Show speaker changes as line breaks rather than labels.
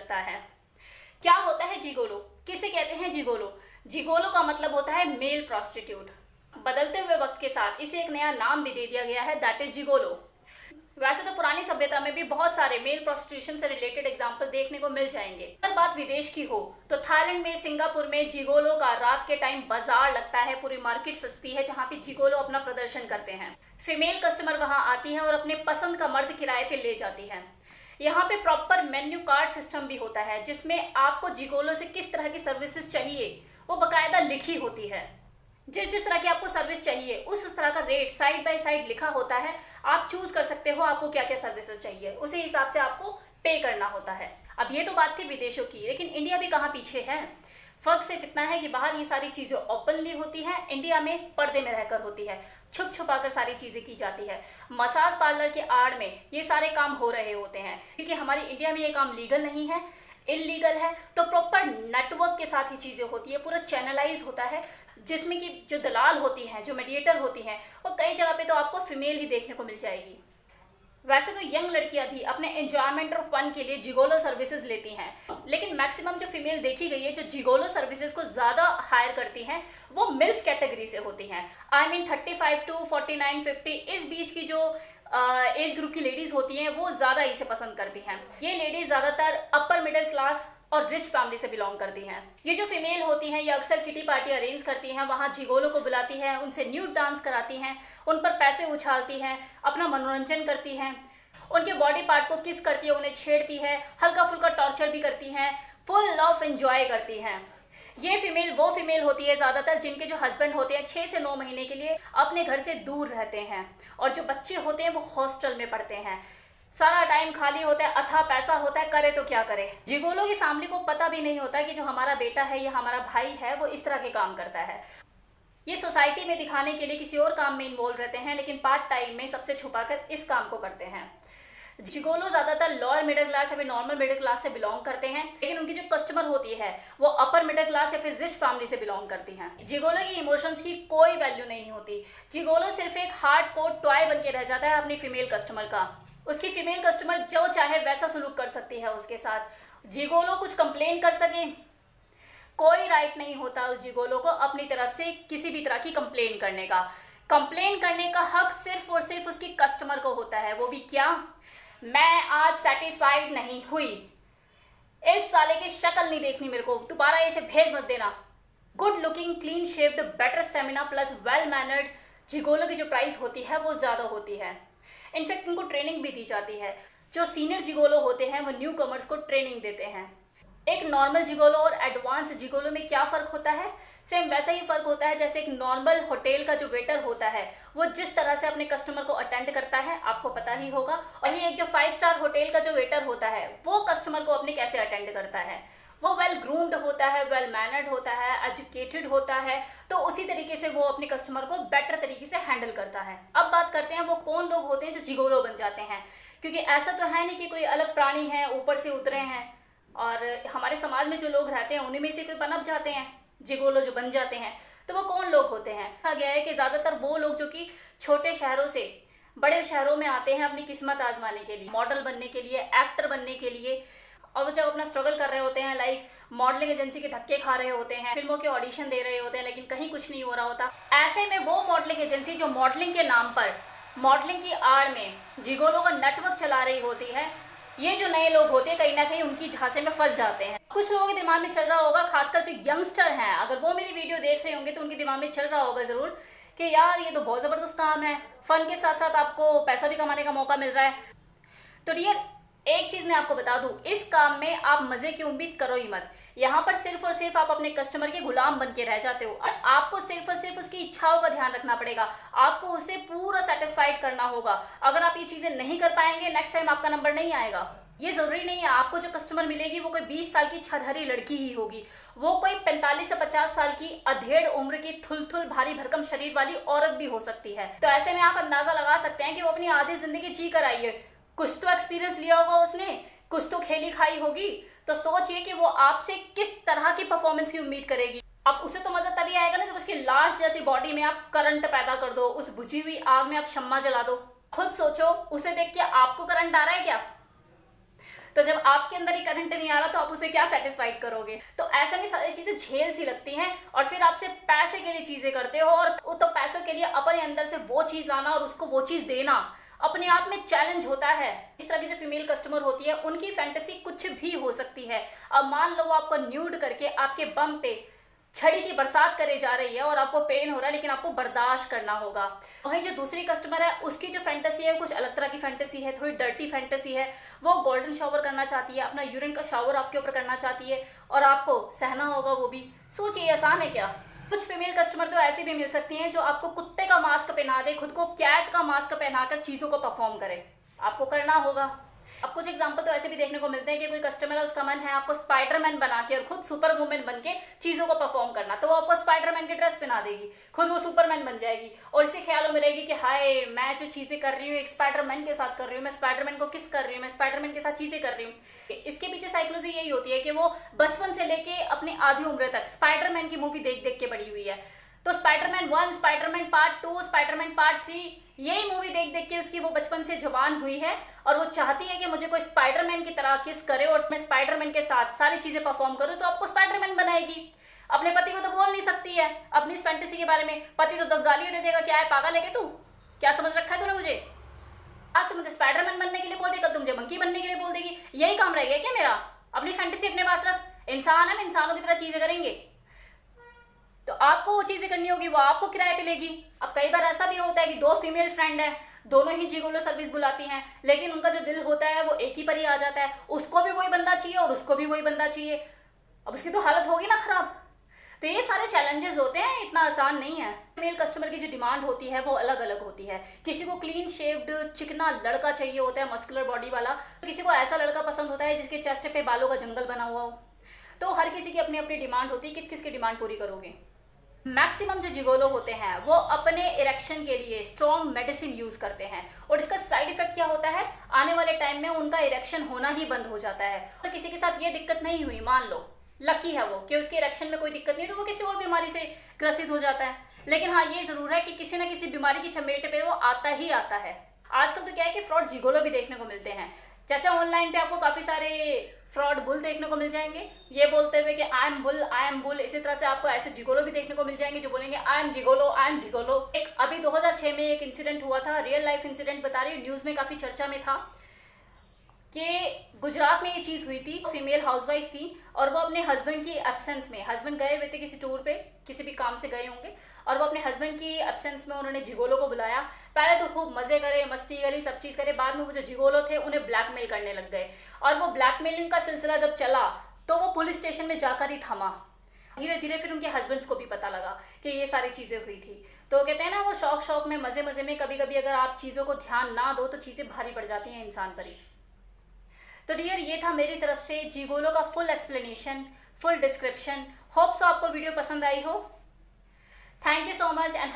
लगता है। क्या होता है जिगोलो? किसे कहते हैं जिगोलो? जिगोलो का मतलब होता है मेल प्रोस्टिट्यूट। बदलते हुए वक्त के साथ इसे एक नया नाम भी दे दिया गया है, दैट इज जिगोलो। वैसे तो पुरानी सभ्यता में भी बहुत सारे मेल प्रोस्टिट्यूशन से रिलेटेड एग्जाम्पल देखने को मिल जाएंगे। अगर बात विदेश की हो तो थाईलैंड में, सिंगापुर में जिगोलो का रात के टाइम बाजार लगता है, पूरी मार्केट सजती है जहाँ पे जिगोलो अपना प्रदर्शन करते हैं। फीमेल कस्टमर वहां आती है और अपने पसंद का मर्द किराए पे ले जाती है। यहाँ पे प्रॉपर मेन्यू कार्ड सिस्टम भी होता है जिसमें आपको जिगोलो से किस तरह की सर्विसेज चाहिए वो बकायदा लिखी होती है। जिस तरह की आपको सर्विस चाहिए उस तरह का रेट साइड बाय साइड लिखा होता है। आप चूज कर सकते हो आपको क्या क्या सर्विसेज चाहिए, उसी हिसाब से आपको पे करना होता है। अब ये तो बात थी विदेशों की, लेकिन इंडिया भी कहाँ पीछे है। फर्क सिर्फ इतना है कि बाहर ये सारी चीजें ओपनली होती है, इंडिया में पर्दे में रहकर होती है, छुप छुपा कर सारी चीजें की जाती है। मसाज पार्लर के आड़ में ये सारे काम हो रहे होते हैं, क्योंकि हमारे इंडिया में ये काम लीगल नहीं है, इलीगल है। तो प्रॉपर नेटवर्क के साथ ही चीजें होती है, पूरा चैनलाइज होता है, जिसमें कि जो दलाल होती हैं, जो मीडिएटर होती हैं, वो कई जगह पे तो आपको फीमेल ही देखने को मिल जाएगी। वैसे तो यंग लड़कियां भी अपने एंजॉयमेंट और फन के लिए जिगोलो सर्विसेज लेती हैं, लेकिन मैक्सिमम जो फीमेल देखी गई है जो जिगोलो सर्विसेज को ज्यादा हायर करती हैं वो मिल्फ कैटेगरी से होती हैं। आई मीन 35 to 49, 50 इस बीच की जो एज ग्रुप की लेडीज होती हैं वो ज्यादा इसे पसंद करती हैं। ये लेडीज ज्यादातर अपर मिडिल क्लास और रिच फैमिली से बिलोंग करती हैं। ये जो फीमेल होती हैं ये अक्सर किटी पार्टी अरेंज करती हैं, वहाँ जिगोलो को बुलाती हैं, उनसे न्यूड डांस कराती हैं, उन पर पैसे उछालती हैं, अपना मनोरंजन करती हैं, उनके बॉडी पार्ट को किस करती है, उन्हें छेड़ती है, हल्का फुल्का टॉर्चर भी करती हैं, फुल लव एंजॉय करती हैं। ये फीमेल वो फीमेल होती है ज्यादातर जिनके जो हस्बैंड होते हैं 6 से 9 महीने के लिए अपने घर से दूर रहते हैं, और जो बच्चे होते हैं वो हॉस्टल में पढ़ते हैं। सारा टाइम खाली होता है, अथा पैसा होता है, करे तो क्या करे। जिगोलो की फैमिली को पता भी नहीं होता कि जो हमारा बेटा है या हमारा भाई है वो इस तरह के काम करता है। ये सोसाइटी में दिखाने के लिए किसी और काम में इन्वॉल्व रहते हैं, लेकिन पार्ट टाइम में सबसे छुपाकर इस काम को करते हैं। जिगोलो ज्यादातर लोअर मिडिल क्लास या फिर नॉर्मल मिडिल क्लास से बिलोंग करते हैं, लेकिन उनकी जो कस्टमर होती है वो अपर मिडिल क्लास या फिर रिच फैमिली से बिलोंग करती हैं। जिगोलो की इमोशंस की कोई वैल्यू नहीं होती। जिगोलो सिर्फ एक हार्ड कोर टॉय बन के रह जाता है अपनी फीमेल कस्टमर का। उसकी फीमेल कस्टमर जो चाहे वैसा सलूक कर सकती है उसके साथ। जिगोलो कुछ कंप्लेन कर सके, कोई राइट नहीं होता उस जिगोलो को अपनी तरफ से किसी भी तरह की कंप्लेन करने का। कंप्लेन करने का हक सिर्फ और सिर्फ उसकी कस्टमर को होता है। वो भी क्या? मैं आज सेटिस्फाइड नहीं हुई, इस साले की शक्ल नहीं देखनी मेरे को, दोबारा इसे भेज मत देना। Good looking, clean shaped, better stamina plus well mannered gigolo की जो प्राइस होती है वो ज्यादा होती है। इनफैक्ट उनको ट्रेनिंग भी दी जाती है। जो सीनियर जिगोलो होते हैं वो न्यू कमर्स को ट्रेनिंग देते हैं। एक नॉर्मल जिगोलो और एडवांस जिगोलो में क्या फर्क होता है? सेम वैसा ही फर्क होता है जैसे एक नॉर्मल होटल का जो वेटर होता है वो जिस तरह से अपने कस्टमर को अटेंड करता है आपको पता ही होगा, वही एक जो 5 स्टार होटल का जो वेटर होता है वो कस्टमर को अपने कैसे अटेंड करता है। वो वेल ग्रूम्ड होता है, वेल मैनर्ड होता है, एजुकेटेड होता है, तो उसी तरीके से वो अपने कस्टमर को बेटर तरीके से हैंडल करता है। अब बात करते हैं वो कौन लोग होते हैं जो जिगोलो बन जाते हैं, क्योंकि ऐसा तो है नहीं कि कोई अलग प्राणी है ऊपर से उतरे हैं, और हमारे समाज में जो लोग रहते हैं उन्हीं में से कोई पनप जाते हैं, जिगोलो जो बन जाते हैं। तो वो कौन लोग होते हैं? कहा गया है कि ज्यादातर वो लोग जो कि छोटे शहरों से बड़े शहरों में आते हैं अपनी किस्मत आजमाने के लिए, मॉडल बनने के लिए, एक्टर बनने के लिए, और वो जब अपना स्ट्रगल कर रहे होते हैं, लाइक मॉडलिंग एजेंसी के धक्के खा रहे होते हैं, फिल्मों के ऑडिशन दे रहे होते हैं, लेकिन कहीं कुछ नहीं हो रहा होता, ऐसे में वो मॉडलिंग एजेंसी जो मॉडलिंग के नाम पर, मॉडलिंग की आड़ में जिगोलो का नेटवर्क चला रही होती है, ये जो नए लोग होते हैं कहीं ना कहीं उनकी झांसे में फंस जाते हैं। कुछ लोगों के दिमाग में चल रहा होगा, खासकर जो यंगस्टर हैं, अगर वो मेरी वीडियो देख रहे होंगे तो उनके दिमाग में चल रहा होगा जरूर कि यार ये तो बहुत जबरदस्त काम है, फन के साथ साथ आपको पैसा भी कमाने का मौका मिल रहा है। तो डियर, एक चीज मैं आपको बता दूं, इस काम में आप मजे की उम्मीद करो ही मत। यहाँ पर सिर्फ और सिर्फ आप अपने कस्टमर के गुलाम बन के रह जाते हो, और आपको सिर्फ और सिर्फ उसकी इच्छाओं का ध्यान रखना पड़ेगा, आपको उसे पूरा सेटिस्फाइड करना होगा। अगर आप ये चीजें नहीं कर पाएंगे, नेक्स्ट टाइम आपका नंबर नहीं आएगा। ये जरूरी नहीं है आपको जो कस्टमर मिलेगी वो कोई 20 साल की छरहरी लड़की ही होगी, वो कोई 45 से 50 साल की अधेड़ उम्र की थुल भारी भरकम शरीर वाली औरत भी हो सकती है। तो ऐसे में आप अंदाजा लगा सकते हैं कि वो अपनी आधी जिंदगी जी कर आई है, कुछ तो एक्सपीरियंस लिया होगा उसने, कुछ तो खेली खाई होगी, तो सोचिए कि वो आपसे किस तरह की परफॉर्मेंस की उम्मीद करेगी। अब उसे तो मजा तभी आएगा ना जब उसकी लाश जैसी बॉडी में आप करंट पैदा कर दो, उस बुझी हुई आग में आप शम्मा जला दो। खुद सोचो, उसे देख के आपको करंट आ रहा है क्या? तो जब आपके अंदर ही करंट नहीं आ रहा तो आप उसे क्या सेटिस्फाइड करोगे। तो ऐसे में सारी चीजें झेल सी लगती हैं और फिर आपसे पैसे के लिए चीजें करते हो और तो पैसों के लिए अपने अंदर से वो चीज लाना और उसको वो चीज देना अपने आप में चैलेंज होता है। इस तरह की जो फीमेल कस्टमर होती है उनकी फैंटेसी कुछ भी हो सकती है। अब मान लो वो आपको न्यूड करके आपके बम पे छड़ी की बरसात करे जा रही है और आपको पेन हो रहा है, लेकिन आपको बर्दाश्त करना होगा। वहीं जो दूसरी कस्टमर है उसकी जो फैंटेसी है कुछ अलग तरह की फैंटेसी है, थोड़ी डर्टी फैंटेसी है। वो गोल्डन शावर करना चाहती है, अपना यूरिन का शावर आपके ऊपर करना चाहती है और आपको सहना होगा वो भी। सोचिए आसान है क्या। कुछ फीमेल कस्टमर तो ऐसी भी मिल सकती हैं जो आपको कुत्ते का मास्क पहना दे, खुद को कैट का मास्क पहनाकर चीजों को परफॉर्म करे, आपको करना होगा। अब कुछ एग्जांपल तो ऐसे भी देखने को मिलते हैं कि कोई कस्टमर है, उसका मन है आपको स्पाइडरमैन बना के और खुद सुपर वुमेन बन के चीजों को परफॉर्म करना, तो वो आपको स्पाइडरमैन की ड्रेस पहना देगी, खुद वो सुपरमैन बन जाएगी और इसी ख्यालों में रहेगी कि हाय मैं जो चीजें कर रही हूँ एक स्पाइडरमैन के साथ कर रही हूँ, मैं स्पाइडरमैन को किस कर रही हूँ, मैं स्पाइडरमैन के साथ चीजें कर रही हूँ। इसके पीछे साइकोलॉजी यही होती है कि वो बचपन से लेके अपनी आधी उम्र तक स्पाइडरमैन की मूवी देख देख के बड़ी हुई है। तो Spiderman 1, Spiderman part 2, Spiderman part 3, यही मूवी देख देख के उसकी वो बचपन से जवान हुई है और वो चाहती है कि मुझे कोई स्पाइडरमैन की तरह किस करे और मैं स्पाइडरमैन के साथ सारी चीजें परफॉर्म करूं, तो आपको स्पाइडरमैन बनाएगी। अपने पति को तो बोल नहीं सकती है अपनी इस फैंटेसी के बारे में, पति तो 10 गालियां दे देगा, क्या है पागल है क्या तू, क्या समझ रखा है तूने मुझे, आज तो मुझे स्पाइडरमैन बनने के लिए बोल देगी, कल तुम मुझे मंकी बनने के लिए बोल देगी। यही काम रह गया क्या मेरा, अपनी फैंटेसी अपने पास रख। इंसान है, इंसानों की तरह चीजें करेंगे तो आपको वो चीजें करनी होगी, वो आपको किराए पे लेगी। अब कई बार ऐसा भी होता है कि 2 फीमेल फ्रेंड है, दोनों ही जिगोलो सर्विस बुलाती हैं, लेकिन उनका जो दिल होता है वो एक ही पर ही आ जाता है, उसको भी वही बंदा चाहिए और उसको भी वही बंदा चाहिए। अब उसकी तो हालत होगी ना खराब। तो ये सारे चैलेंजेस होते हैं, इतना आसान नहीं है। मेल कस्टमर की जो डिमांड होती है वो अलग अलग होती है। किसी को क्लीन शेव्ड चिकना लड़का चाहिए होता है, मस्कुलर बॉडी वाला, किसी को ऐसा लड़का पसंद होता है जिसके चेस्ट पे बालों का जंगल बना हुआ हो। तो हर किसी की अपनी अपनी डिमांड होती है, किस किस की डिमांड पूरी करोगे। मैक्सिमम जो जिगोलो होते हैं वो अपने इरेक्शन के लिए स्ट्रॉन्ग मेडिसिन यूज करते हैं और इसका साइड इफेक्ट क्या होता है, आने वाले टाइम में उनका इरेक्शन होना ही बंद हो जाता है। तो किसी के साथ ये दिक्कत नहीं हुई, मान लो लकी है वो कि उसके इरेक्शन में कोई दिक्कत नहीं, तो वो किसी और बीमारी से ग्रसित हो जाता है। लेकिन हाँ ये जरूर है कि किसी ना किसी बीमारी की चपेट पे वो आता ही आता है। आजकल तो क्या है कि फ्रॉड जिगोलो भी देखने को मिलते हैं। जैसे ऑनलाइन पे आपको काफी सारे फ्रॉड बुल देखने को मिल जाएंगे, ये बोलते हुए कि I am bull I am bull. इसी तरह से आपको ऐसे जिगोलो भी देखने को मिल जाएंगे जो बोलेंगे I am gigolo I am gigolo. एक अभी 2006 में एक इंसिडेंट हुआ था, रियल लाइफ इंसिडेंट बता रही हूँ, न्यूज में काफी चर्चा में था कि गुजरात में ये चीज हुई थी। फीमेल हाउसवाइफ थी और वो अपने हस्बैंड की एब्सेंस में, हस्बैंड गए हुए थे किसी टूर पे, किसी भी काम से गए होंगे, और वो अपने हस्बैंड की एब्सेंस में उन्होंने जिगोलो को बुलाया। पहले तो खूब मजे करे, मस्ती करी, सब चीज करे, बाद में वो जो जिगोलो थे उन्हें ब्लैकमेल करने लग गए और वो ब्लैकमेलिंग का सिलसिला जब चला तो वो पुलिस स्टेशन में जाकर ही थमा। धीरे धीरे फिर उनके हस्बैंड्स को भी पता लगा कि ये सारी चीजें हुई थी। तो कहते हैं ना वो शौक शौक में, मजे मजे में, कभी कभी अगर आप चीजों को ध्यान ना दो तो चीजें भारी पड़ जाती हैं इंसान पर ही। तो डियर ये था मेरी तरफ से जिगोलो का full explanation, full description. Hope so आपको वीडियो पसंद आई हो। Thank you so much and